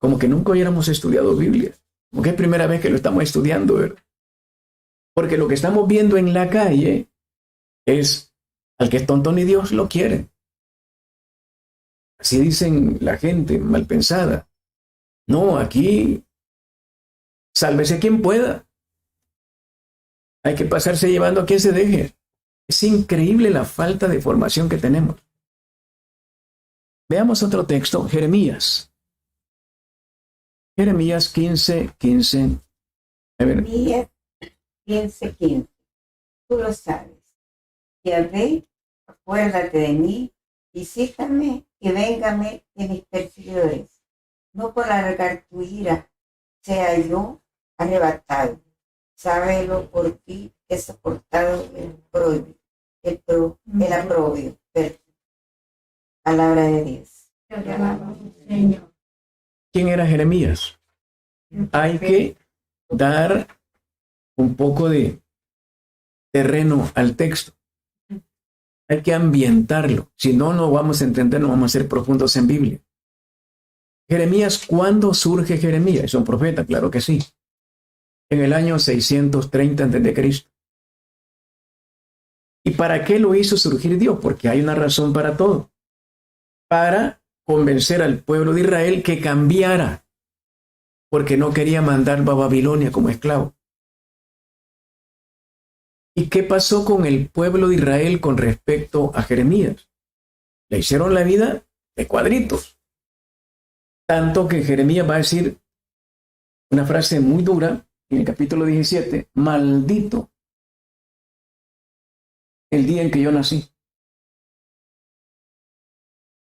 Como que nunca hubiéramos estudiado Biblia. Como que es primera vez que lo estamos estudiando, ¿verdad? Porque lo que estamos viendo en la calle es al que es tonto ni Dios lo quiere. Así dicen la gente mal pensada. No, aquí sálvese quien pueda. Hay que pasarse llevando a quien se deje. Es increíble la falta de formación que tenemos. Veamos otro texto, Jeremías. Jeremías 15:15. A ver, Jeremías 15:15. Tú lo sabes. Yahvé, acuérdate de mí, visítame y véngame de mis perseguidores. No por alargar tu ira sea yo arrebatado. Sábelo por ti, he soportado el aprobio. Palabra de Dios. ¿quién era Jeremías? Hay que dar un poco de terreno al texto. Hay que ambientarlo. Si no, no vamos a entender, no vamos a ser profundos en Biblia. Jeremías, ¿cuándo surge Jeremías? Es un profeta, claro que sí. En el año 630 a.C. ¿Y para qué lo hizo surgir Dios? Porque hay una razón para todo. Para convencer al pueblo de Israel que cambiara, porque no quería mandarlo a Babilonia como esclavo. ¿Y qué pasó con el pueblo de Israel con respecto a Jeremías? Le hicieron la vida de cuadritos. Tanto que Jeremías va a decir una frase muy dura en el capítulo 17, maldito el día en que yo nací.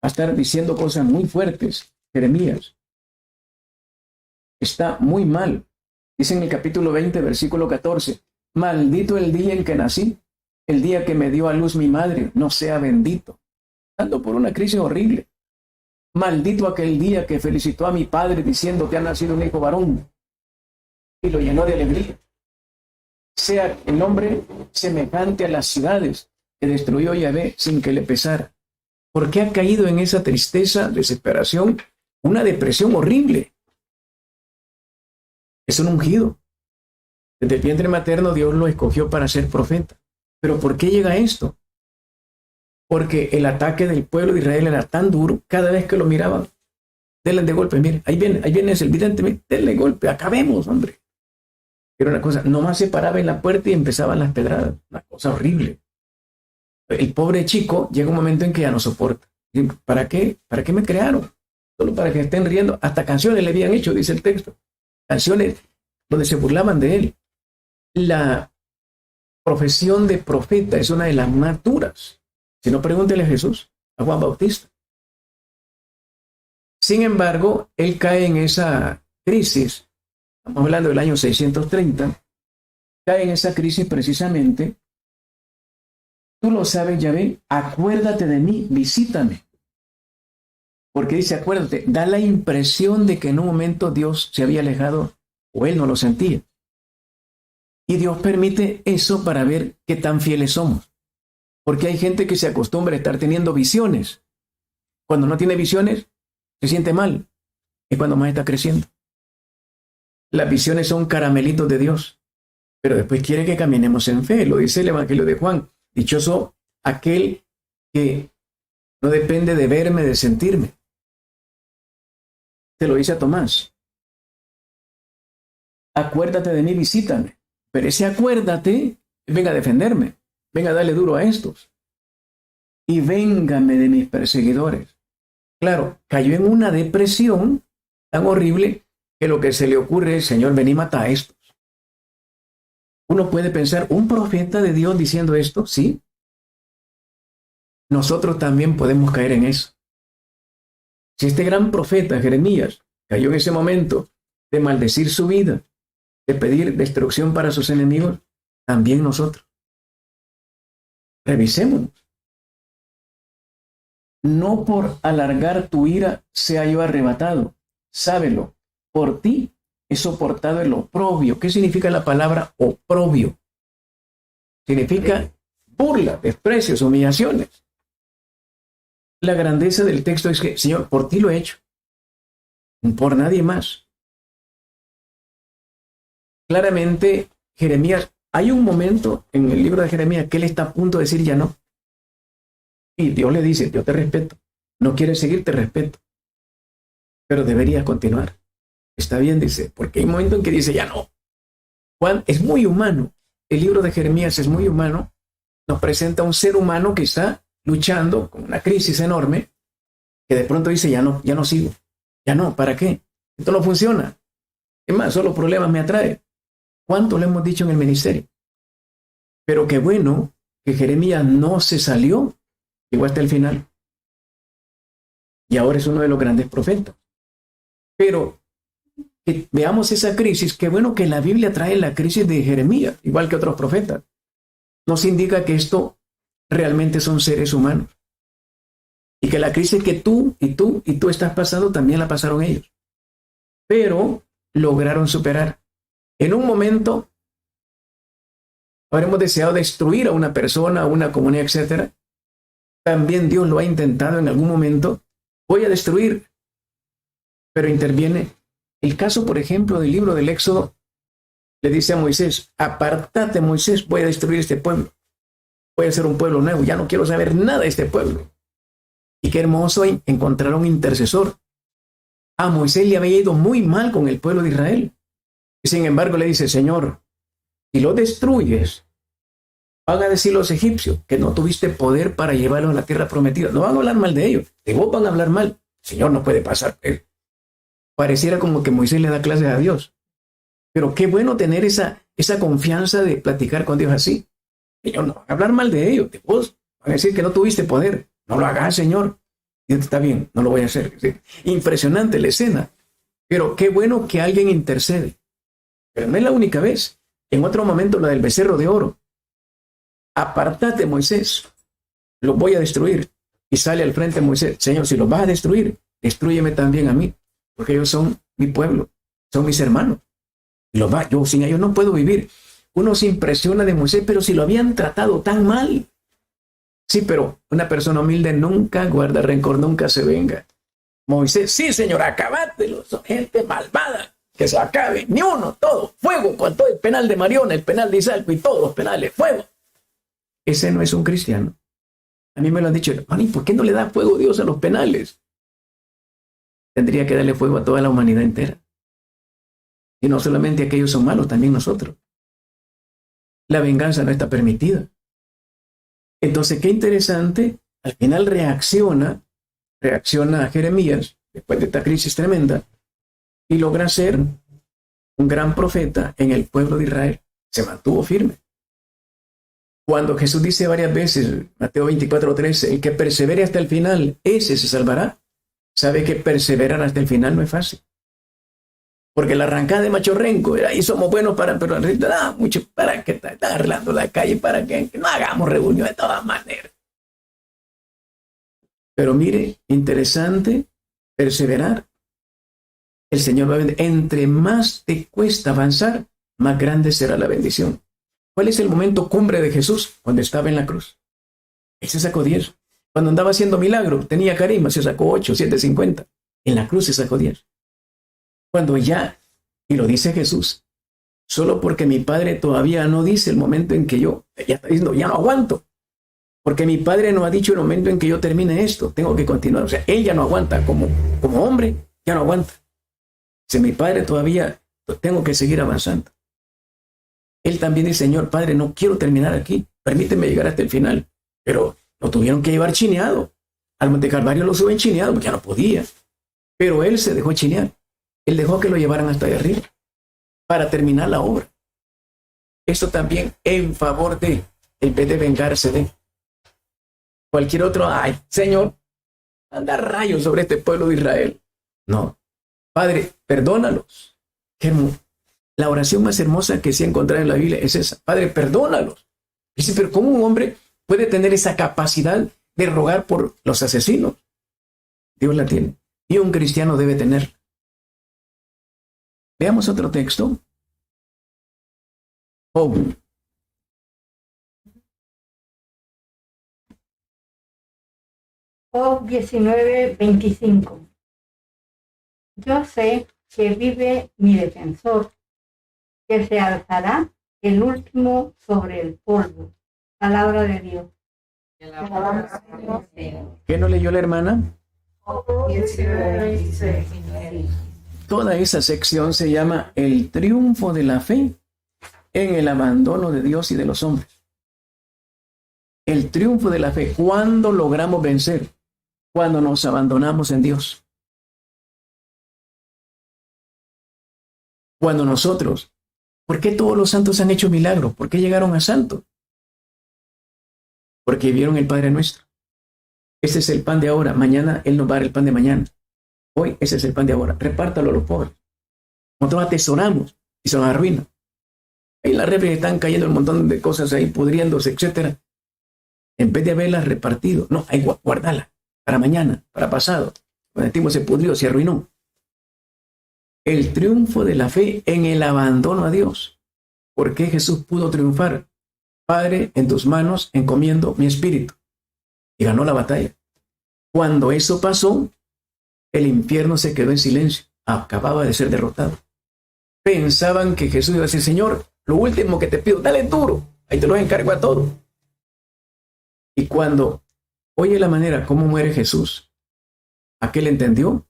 Va a estar diciendo cosas muy fuertes, Jeremías. Está muy mal. Dice en el capítulo 20, versículo 14, maldito el día en que nací, el día que me dio a luz mi madre, no sea bendito. Ando por una crisis horrible. Maldito aquel día que felicitó a mi padre diciendo que ha nacido un hijo varón y lo llenó de alegría. Sea el hombre semejante a las ciudades que destruyó Yahvé sin que le pesara. ¿Por qué ha caído en esa tristeza, desesperación, una depresión horrible? Es un ungido. Desde el vientre materno Dios lo escogió para ser profeta. ¿Pero por qué llega esto? Porque el ataque del pueblo de Israel era tan duro, cada vez que lo miraban, denle de golpe, mire, ahí viene el vidente, denle golpe, acabemos, hombre. Era una cosa, nomás se paraba en la puerta y empezaban las pedradas, una cosa horrible. El pobre chico llega un momento en que ya no soporta. ¿Para qué? ¿Para qué me crearon? Solo para que estén riendo. Hasta canciones le habían hecho, dice el texto. Canciones donde se burlaban de él. La profesión de profeta es una de las más duras. Si no, pregúntele a Jesús, a Juan Bautista. Sin embargo, él cae en esa crisis. Estamos hablando del año 630. Cae en esa crisis precisamente. Tú lo sabes, Yahvé, acuérdate de mí, visítame. Porque dice, acuérdate, da la impresión de que en un momento Dios se había alejado o él no lo sentía. Y Dios permite eso para ver qué tan fieles somos. Porque hay gente que se acostumbra a estar teniendo visiones. Cuando no tiene visiones, se siente mal. Es cuando más está creciendo. Las visiones son caramelitos de Dios. Pero después quiere que caminemos en fe. Lo dice el Evangelio de Juan. Dichoso aquel que no depende de verme, de sentirme. Te lo dice a Tomás. Acuérdate de mí, visítame. Pero ese acuérdate, venga a defenderme. Venga a darle duro a estos. Y véngame de mis perseguidores. Claro, cayó en una depresión tan horrible que lo que se le ocurre es, Señor, ven y mata a estos. Uno puede pensar, ¿un profeta de Dios diciendo esto? Sí. Nosotros también podemos caer en eso. Si este gran profeta, Jeremías, cayó en ese momento de maldecir su vida, de pedir destrucción para sus enemigos, también nosotros. Revisémonos. No por alargar tu ira sea yo arrebatado. Sábelo, por ti he soportado el oprobio. ¿Qué significa la palabra oprobio? Significa burla, desprecios, humillaciones. La grandeza del texto es que, Señor, por ti lo he hecho. Por nadie más. Claramente, Jeremías, hay un momento en el libro de Jeremías que él está a punto de decir ya no. Y Dios le dice, yo te respeto. No quieres seguir, te respeto. Pero deberías continuar. Está bien, dice, porque hay un momento en que dice ya no. Juan es muy humano. el libro de Jeremías es muy humano. Nos presenta un ser humano que está luchando con una crisis enorme, que de pronto dice, ya no sigo. Ya no, ¿para qué? Esto no funciona. Es más, solo problemas me atrae. ¿Cuánto le hemos dicho en el ministerio? Pero qué bueno que Jeremías no se salió, llegó hasta el final. Y ahora es uno de los grandes profetas. Pero que veamos esa crisis, qué bueno que la Biblia trae la crisis de Jeremías, igual que otros profetas. Nos indica que esto realmente son seres humanos. Y que la crisis que tú estás pasando también la pasaron ellos. Pero lograron superar. En un momento habremos deseado destruir a una persona, a una comunidad, etc. También Dios lo ha intentado en algún momento. Voy a destruir. Pero interviene. El caso, por ejemplo, del libro del Éxodo, le dice a Moisés, apártate, Moisés, voy a destruir este pueblo. Voy a hacer un pueblo nuevo. Ya no quiero saber nada de este pueblo. Y qué hermoso encontrar un intercesor. A Moisés le había ido muy mal con el pueblo de Israel. Y sin embargo le dice, Señor, si lo destruyes, van a decir los egipcios que no tuviste poder para llevarlos a la tierra prometida. No van a hablar mal de ellos. De vos van a hablar mal. Señor, no puede pasar. Pareciera como que Moisés le da clases a Dios. Pero qué bueno tener esa confianza de platicar con Dios así. Señor, no van a hablar mal de ellos. De vos van a decir que no tuviste poder. No lo hagas, Señor. Y está bien, no lo voy a hacer. ¿Sí? Impresionante la escena. Pero qué bueno que alguien intercede. Pero no es la única vez. En otro momento, la del becerro de oro. Apártate, Moisés. Los voy a destruir. Y sale al frente Moisés. Señor, si los vas a destruir, destrúyeme también a mí. Porque ellos son mi pueblo. Son mis hermanos. Y yo sin ellos no puedo vivir. Uno se impresiona de Moisés, pero si lo habían tratado tan mal. Sí, pero una persona humilde nunca guarda rencor, nunca se venga. Moisés, sí, Señor, acabátelos. Son gente malvada. Que se acabe. Ni uno, todo. Fuego con todo el penal de Mariona, el penal de Izalco y todos los penales. Fuego. Ese no es un cristiano. A mí me lo han dicho, ¿y por qué no le da fuego Dios a los penales? Tendría que darle fuego a toda la humanidad entera. Y no solamente aquellos son malos, también nosotros. La venganza no está permitida. Entonces, qué interesante, al final reacciona a Jeremías, después de esta crisis tremenda, y logra ser un gran profeta en el pueblo de Israel. Se mantuvo firme. Cuando Jesús dice varias veces, Mateo 24:13, el que persevere hasta el final, ese se salvará. Sabe que perseverar hasta el final no es fácil. Porque la arrancada de machorrenco, ahí somos buenos pero en realidad mucho para que están arreglando la calle, para que no hagamos reunión de todas maneras. Pero mire, interesante, perseverar. El Señor va a ver, entre más te cuesta avanzar, más grande será la bendición. ¿Cuál es el momento cumbre de Jesús? Cuando estaba en la cruz. Él se sacó 10. Cuando andaba haciendo milagros, tenía carisma, se sacó 8, 7, 50. En la cruz se sacó 10. Cuando ya, y lo dice Jesús, solo porque mi Padre todavía no dice el momento en que yo, ya está diciendo, ya no aguanto. Porque mi Padre no ha dicho el momento en que yo termine esto, tengo que continuar. O sea, él ya no aguanta, como hombre, ya no aguanta. Si mi Padre todavía, tengo que seguir avanzando. Él también dice, Señor, Padre, no quiero terminar aquí, permíteme llegar hasta el final. Pero lo tuvieron que llevar chineado. Al Monte Calvario lo suben chineado, porque ya no podía. Pero él se dejó chinear. Él dejó que lo llevaran hasta allá arriba para terminar la obra. Eso también en favor de, en vez de vengarse de cualquier otro. Ay, Señor, anda rayos sobre este pueblo de Israel. No. Padre, perdónalos. La oración más hermosa que se ha encontrado en la Biblia es esa. Padre, perdónalos. Dice, pero ¿cómo un hombre puede tener esa capacidad de rogar por los asesinos? Dios la tiene. Y un cristiano debe tener. Veamos otro texto. Job. Job 19:25. Yo sé que vive mi defensor, que se alzará el último sobre el polvo. Palabra de Dios. ¿Qué no leyó la hermana? Toda esa sección se llama El triunfo de la fe en el abandono de Dios y de los hombres. El triunfo de la fe, ¿cuándo logramos vencer? Cuando nos abandonamos en Dios. Cuando nosotros, ¿por qué todos los santos han hecho milagros? ¿Por qué llegaron a santos? Porque vieron el Padre Nuestro. Ese es el pan de ahora. Mañana Él nos va a dar el pan de mañana. Hoy ese es el pan de ahora. Repártalo a los pobres. Nosotros atesoramos y se nos arruina. En la refri están cayendo un montón de cosas ahí, pudriéndose, etc. En vez de haberlas repartido, no, hay que guardarlas para mañana, para pasado. Cuando el tiempo se pudrió, se arruinó. El triunfo de la fe en el abandono a Dios. ¿Por qué Jesús pudo triunfar? Padre, en tus manos encomiendo mi espíritu. Y ganó la batalla. Cuando eso pasó, el infierno se quedó en silencio. Acababa de ser derrotado. Pensaban que Jesús iba a decir, Señor, lo último que te pido, dale duro. Ahí te lo encargo a todo. Y cuando oye la manera como muere Jesús, aquel entendió,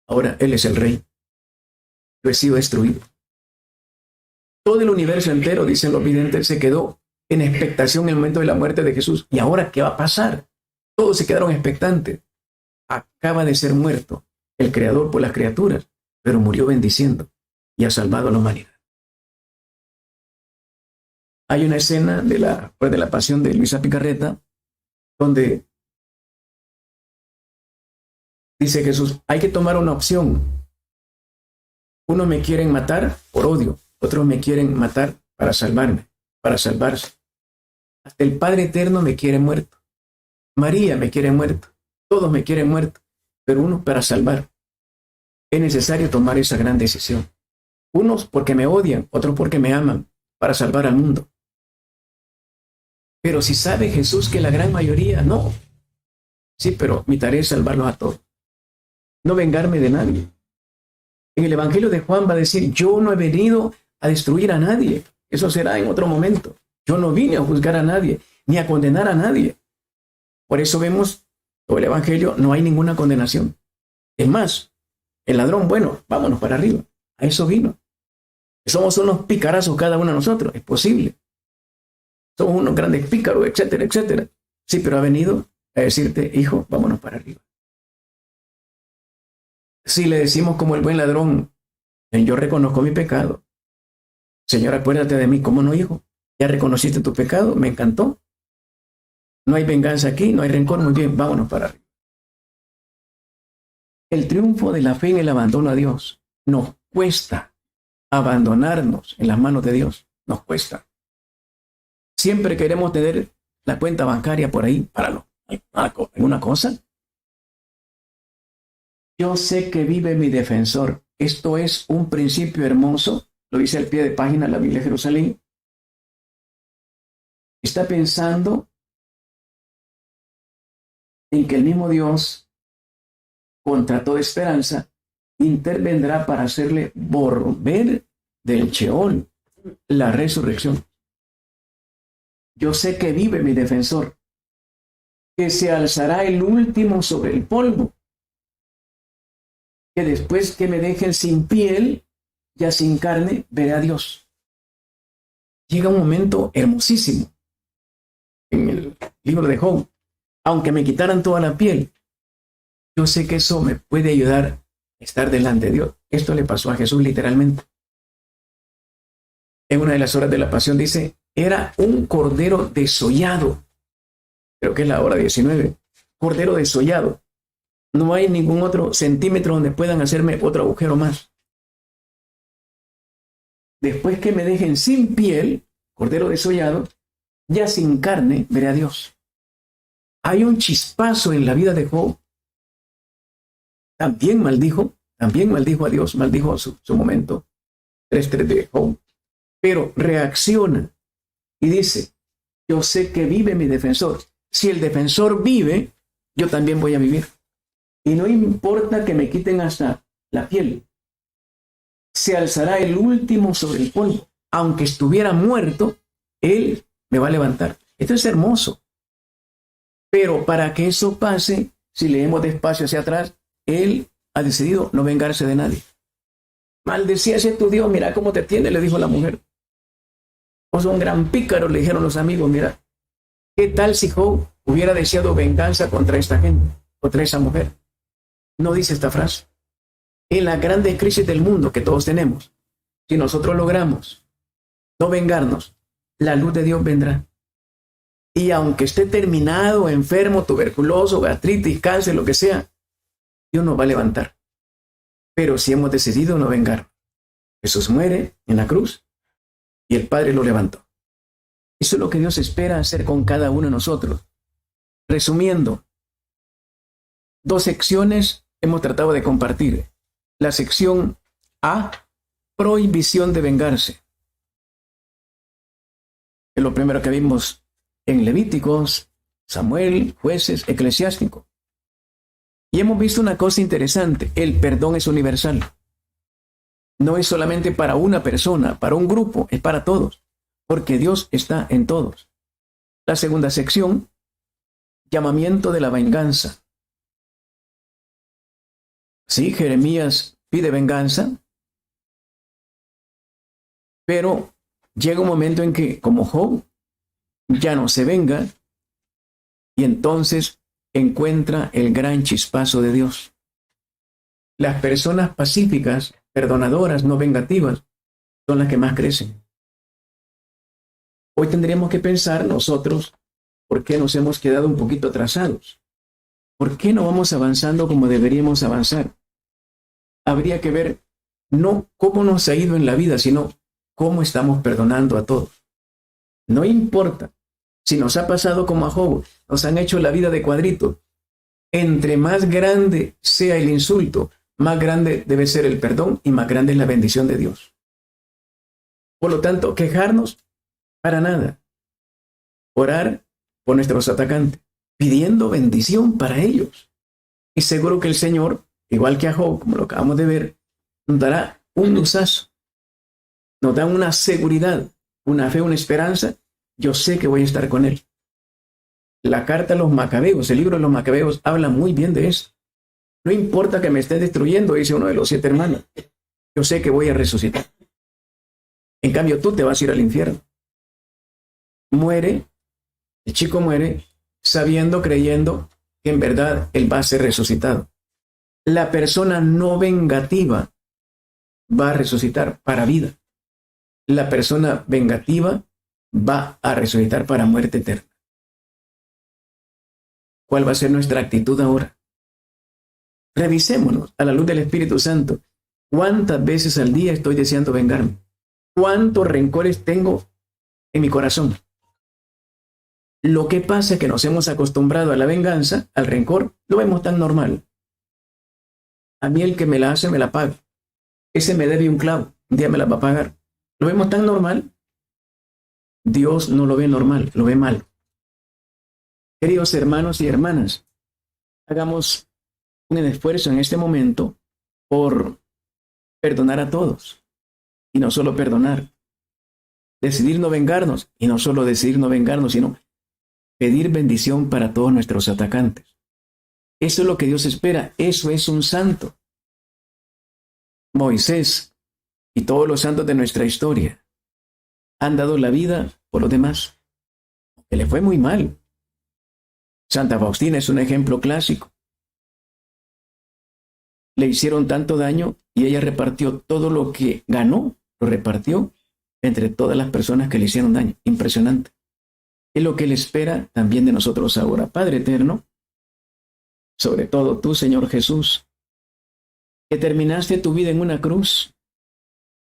ahora Él es el Rey. Yo he sido destruido. Todo el universo entero, dicen los videntes, se quedó en expectación en el momento de la muerte de Jesús. ¿Y ahora qué va a pasar? Todos se quedaron expectantes. Acaba de ser muerto el Creador por las criaturas, pero murió bendiciendo y ha salvado a la humanidad. Hay una escena de la pasión de Luisa Picarreta donde dice Jesús, hay que tomar una opción. Unos me quieren matar por odio, otros me quieren matar para salvarme, para salvarse. Hasta el Padre Eterno me quiere muerto. María me quiere muerto. Todos me quieren muerto, pero uno para salvar. Es necesario tomar esa gran decisión. Unos porque me odian, otros porque me aman, para salvar al mundo. Pero si sabe Jesús que la gran mayoría no. Sí, pero mi tarea es salvarlos a todos. No vengarme de nadie. En el Evangelio de Juan va a decir, yo no he venido a destruir a nadie. Eso será en otro momento. Yo no vine a juzgar a nadie, ni a condenar a nadie. Por eso vemos, todo el Evangelio, no hay ninguna condenación. Es más, el ladrón, bueno, vámonos para arriba. A eso vino. Somos unos picarazos cada uno de nosotros. Es posible. Somos unos grandes pícaros, etcétera, etcétera. Sí, pero ha venido a decirte, hijo, vámonos para arriba. Si le decimos como el buen ladrón, yo reconozco mi pecado. Señor, acuérdate de mí. ¿Cómo no, hijo? Ya reconociste tu pecado, me encantó. No hay venganza aquí, no hay rencor, muy bien, vámonos para arriba. El triunfo de la fe en el abandono a Dios nos cuesta abandonarnos en las manos de Dios, nos cuesta. Siempre queremos tener la cuenta bancaria por ahí para alguna cosa. Yo sé que vive mi defensor. Esto es un principio hermoso, lo dice al pie de página la Biblia de Jerusalén. Está pensando en que el mismo Dios, contra toda esperanza, intervendrá para hacerle volver del Sheol, la resurrección. Yo sé que vive mi defensor, que se alzará el último sobre el polvo, que después que me dejen sin piel, ya sin carne, veré a Dios. Llega un momento hermosísimo en el libro de Job. Aunque me quitaran toda la piel, yo sé que eso me puede ayudar a estar delante de Dios. Esto le pasó a Jesús literalmente. En una de las horas de la pasión dice, era un cordero desollado. Creo que es la hora 19. Cordero desollado. No hay ningún otro centímetro donde puedan hacerme otro agujero más. Después que me dejen sin piel, cordero desollado, ya sin carne, veré a Dios. Hay un chispazo en la vida de Job. También maldijo a Dios, maldijo su momento. 3:3 de Job. Pero reacciona y dice, yo sé que vive mi defensor. Si el defensor vive, yo también voy a vivir. Y no importa que me quiten hasta la piel. Se alzará el último sobre el polvo. Aunque estuviera muerto, Él me va a levantar. Esto es hermoso. Pero para que eso pase, si leemos despacio hacia atrás, Él ha decidido no vengarse de nadie. Maldecía ese tu Dios, mira cómo te tiene, le dijo la mujer. O son un gran pícaro, le dijeron los amigos. Mira, ¿qué tal si Job hubiera deseado venganza contra esta gente, contra esa mujer? No dice esta frase. En la grande crisis del mundo que todos tenemos, si nosotros logramos no vengarnos, la luz de Dios vendrá. Y aunque esté terminado, enfermo, tuberculoso, gastritis, cáncer, lo que sea, Dios nos va a levantar. Pero si hemos decidido no vengar, Jesús muere en la cruz y el Padre lo levantó. Eso es lo que Dios espera hacer con cada uno de nosotros. Resumiendo, 2 secciones hemos tratado de compartir. La sección A, prohibición de vengarse. Es lo primero que vimos en Levíticos, Samuel, Jueces, Eclesiástico. Y hemos visto una cosa interesante: el perdón es universal. No es solamente para una persona, para un grupo, es para todos, porque Dios está en todos. La segunda sección, llamamiento de la venganza. Sí, Jeremías pide venganza, pero llega un momento en que, como Job, ya no se venga, y entonces encuentra el gran chispazo de Dios. Las personas pacíficas, perdonadoras, no vengativas, son las que más crecen. Hoy tendríamos que pensar nosotros por qué nos hemos quedado un poquito atrasados. ¿Por qué no vamos avanzando como deberíamos avanzar? Habría que ver no cómo nos ha ido en la vida, sino cómo estamos perdonando a todos. No importa si nos ha pasado como a Job, nos han hecho la vida de cuadrito. Entre más grande sea el insulto, más grande debe ser el perdón y más grande es la bendición de Dios. Por lo tanto, quejarnos para nada. Orar por nuestros atacantes, pidiendo bendición para ellos. Y seguro que el Señor, igual que a Job, como lo acabamos de ver, nos dará un luzazo. Nos da una seguridad, una fe, una esperanza. Yo sé que voy a estar con él. La carta a los Macabeos, el libro de los Macabeos, habla muy bien de esto. No importa que me esté destruyendo, dice uno de los 7 hermanos. Yo sé que voy a resucitar. En cambio, tú te vas a ir al infierno. Muere, el chico muere, sabiendo, creyendo que en verdad él va a ser resucitado. La persona no vengativa va a resucitar para vida. La persona vengativa va a resucitar para muerte eterna. ¿Cuál va a ser nuestra actitud ahora? Revisémonos a la luz del Espíritu Santo. ¿Cuántas veces al día estoy deseando vengarme? ¿Cuántos rencores tengo en mi corazón? Lo que pasa es que nos hemos acostumbrado a la venganza, al rencor, lo vemos tan normal. A mí el que me la hace, me la paga. Ese me debe un clavo, un día me la va a pagar. Lo vemos tan normal. Dios no lo ve normal, lo ve mal. Queridos hermanos y hermanas, hagamos un esfuerzo en este momento por perdonar a todos. Y no solo perdonar. Decidir no vengarnos. Y no solo decidir no vengarnos, sino pedir bendición para todos nuestros atacantes. Eso es lo que Dios espera. Eso es un santo. Moisés y todos los santos de nuestra historia han dado la vida por los demás. Que le fue muy mal. Santa Faustina es un ejemplo clásico. Le hicieron tanto daño y ella repartió todo lo que ganó, lo repartió entre todas las personas que le hicieron daño. Impresionante. Es lo que Él espera también de nosotros ahora. Padre eterno, sobre todo tú, Señor Jesús, que terminaste tu vida en una cruz,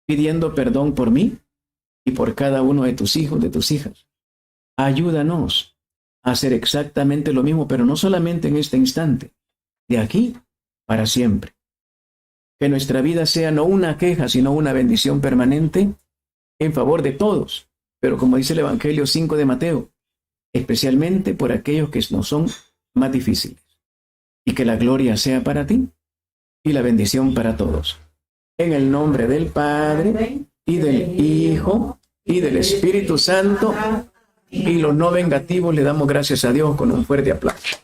pidiendo perdón por mí y por cada uno de tus hijos, de tus hijas. Ayúdanos a hacer exactamente lo mismo, pero no solamente en este instante, de aquí para siempre. Que nuestra vida sea no una queja, sino una bendición permanente en favor de todos, pero como dice el Evangelio 5 de Mateo, especialmente por aquellos que nos son más difíciles. Y que la gloria sea para ti y la bendición para todos. En el nombre del Padre y del Hijo y del Espíritu Santo, y los no vengativos le damos gracias a Dios con un fuerte aplauso.